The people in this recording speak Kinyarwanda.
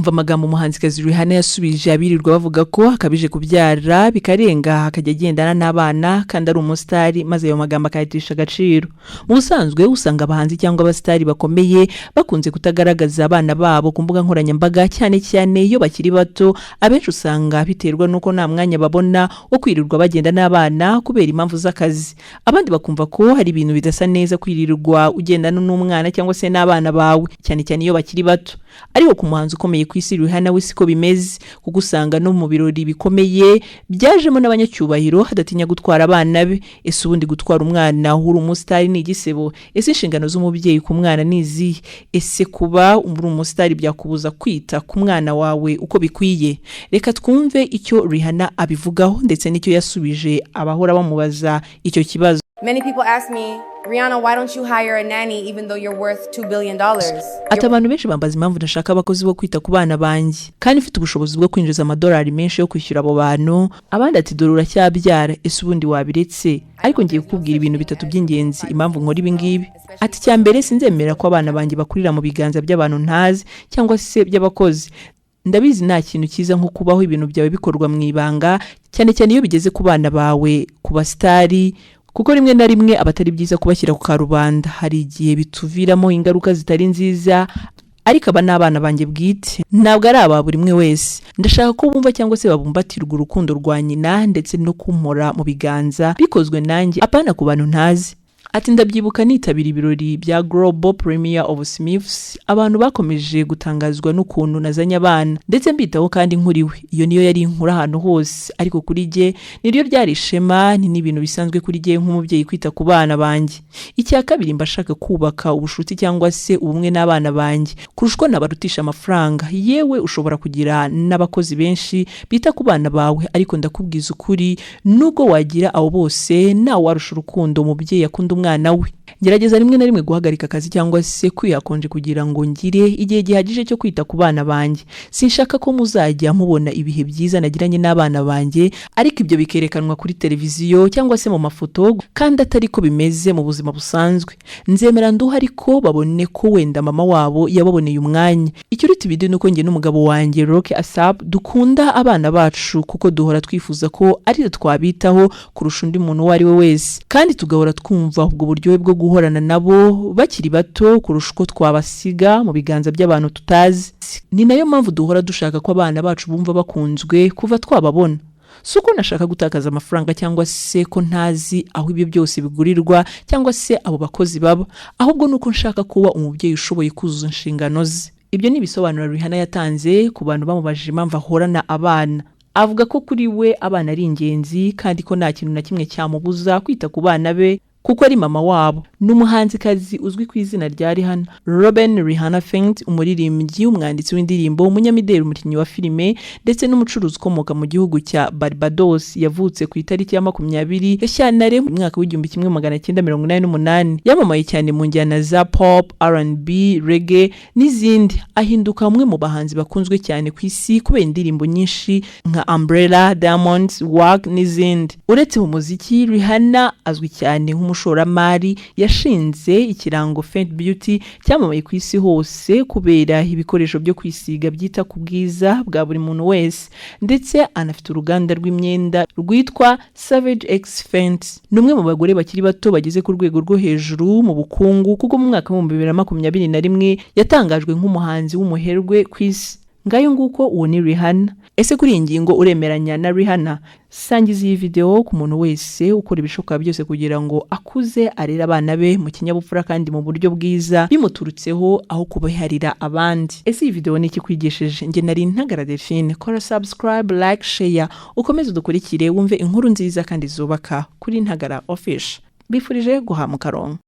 umva amagambo umuhanzikazi Rihanna yasubije abirirwa bavuga ko akabije kubyara bikarenga hakajya agendana n'abana kandi ari umusitari maze ayo magambo akayitisha agaciro. Mu busanzwe usanga abahanzi cyangwa abasitari bakomeye bakunze kutagaragaza abana babo ku mbuga nkoranyambaga cyane cyane iyo bakiri bato. Abenshi usanga biterwa nuko nta mwanya babona wo kwirirwa bagenda n'abana kubera impamvu z'akazi. Abandi bakumva ko hari ibintu bidasa neza kwirirwa ugendana n'umwana cyangwa se n'abana bawe cyane cyane iyo bakiri bato. Ariko ku muhanzi ukomeye ku isi Rihanna we siko bimeze, kuko usanga no mu birori bikomeye byajemo n'abanyacyubahiro hadatinya gutwara abana be. Ese ubundi gutwara umwana uri umusitari ni igisebo? Ese inshingano z'umubyeyi ku mwana ni izihe? Ese kuba uri umusitari byakubuza kwita ku mwana wawe uko bikwiye? Reka twumve icyo Rihanna abivugaho ndetse n'icyo yasubije abahora bamubaza icyo kibazo. Many people ask me, Rihanna, why don't you hire a nanny even though you're worth $2 billion? Ati abantu benshi bambaza impamvu ndashaka abakozi bo kwita ku bana banjye kandi ufite ubushobozi bwo kwinjiza amadolari menshi yo kwishyura abo bantu. Abandi ati dore uracyabyara, ese ubundi wabiretse? Ariko ngiye kukubwira ibintu bitatu by'ingenzi impamvu nkora ibi ngibi. Ati cyambere sinzemera ko abana banjye bakurira mu biganza by'abantu ntazi cyangwa se by'abakozi. Ndabizi nta kintu cyiza nko kubaho ibintu byawe bikorwa mu ibanga cyane cyane iyo bigeze ku bana bawe, ku basitari, kuko rimwe na rimwe abatari byiza kubashyira ku karubanda. Hari igihe bituviramo ingaruka zitari nziza, ariko aba n'abana banjye bwite, ntabwo ari aba buri umwe wese. Ndashaka ko bumva cyangwa se babumbatirwa urukundo rwa nyina ndetse no kumpora mu biganza bikozwe nanjye, apana ku bantu ntazi. Ati ndabyibuka nitabira ibirori bya Global Premier of Smiths, abantu bakomeje gutangazwa n'ukuntu nazanye abana ndetse mbitaho kandi nkuriwe. Iyo niyo yari inkura ahantu hose, ariko kuri jye niryo ryari ishema, ni n'ibintu bisanzwe kuri jye nk'umubyeyi kwita ku bana banjye. Icya kabiri, mbashaka kubaka ubushuti cyangwa se ubumwe n'abana banjye kurushwa nabarutisha amafaranga. Yewe ushobora kugira n'abakozi benshi bita ku bana bawe, ariko ndakubwiza ukuri nubwo wagira abo bose nawe warusha urukundo umubyeyi akunda umwana we. Gerageza rimwe na rimwe guhagarika akazi cyangwa se kwiyakonje kugira ngo ngire igihe gihagije cyo kwita ku bana banjye. Sinshaka ko muzajya mubona ibihe byiza nagiranye n'abana banjye ariko ibyo bikerekanwa kuri televiziyo cyangwa se mu mafoto kandi atari ko bimeze mu buzima busanzwe. Nzemera nduha ariko babone ko wenda mama wabo yababoneye umwanya. Icyo uriti bide nuko nge n'umugabo wanjye Rock Asap dukunda abana bacu kuko duhora twifuza ko ari twabitaho kurusha undi muntu wari we wese, kandi tugahora twumva ubwo buryo bwo guhorana nabo bakiri bato kurusha uko twabasiga mu biganza by'abantu tutazi. Ni nayo mpamvu duhora dushaka ko abana bacu bumva bakunzwe kuva twababona. Suko nashaka gutakaza amafaranga cyangwa se ko ntazi aho ibyo byose bigurirwa cyangwa se abo bakozi baba, ahubwo nuko nshaka kuba umubyeyi ushoboye kuzuza inshingano ze. Ibyo ni bisobanura Rihanna yatanze ku bantu bamubajije impamvu ahorana abana. Avuga ko kuri we abana ari ingenzi kandi ko nta kintu na kimwe cyamubuza kwita ku bana be kuko ari mama wabo. N'umuhanzikazi uzwi ku izina rya Rihanna, Robin Rihanna Fenty, umuririmbyi, umwanditsi w'indirimbo, umunyamideli, umukinnyi wa filime ndetse n'umucuruzi ukomoka mu gihugu cya Barbados, yavutse ku itariki ya 20 Gashyantare mu mwaka w'1988. Yamamaye cyane mu njyana za pop, R&B, reggae n'izindi. Ahinduka umwe mu bahanzi bakunzwe cyane ku isi kubera indirimbo nyinshi nka Umbrella, Diamonds, Work n'izindi. Uretse mu muziki, Rihanna azwi cyane nk'umushoramari. Yashinze ikirango Fenty Beauty cyamamaye ku isi hose kubera ibikoresho byo kwisiga byita ku bwiza bwa buri muntu wese, ndetse anafite uruganda rw'imyenda rwitwa Savage X Fenty. Numwe mu bagore bakiri bato bageze ku rwego rwo hejuru mu bukungu kuko mu mwaka wa 2021 yatangajwe nk'umuhanzi w'umuherwe ku isi. Ngayo nguko uwo ni Rihanna. Ese kuri iyi ngingo uremeranya na Rihanna? Sangiza iyi video ku muntu wese ukora ibishoboka byose kugira ngo akuze arera abana be mu kinyabupfura kandi mu buryo bwiza bimuturutseho aho kubaharira abandi. Ese iyi video ni iki kwigisheje? Nge nari Ntagara Delphine. Kora subscribe, like, share, ukomeze udukurikire wumve inkuru nziza kandi zubaka kuri Ntagara Official. Bifurije guhamuka rongo.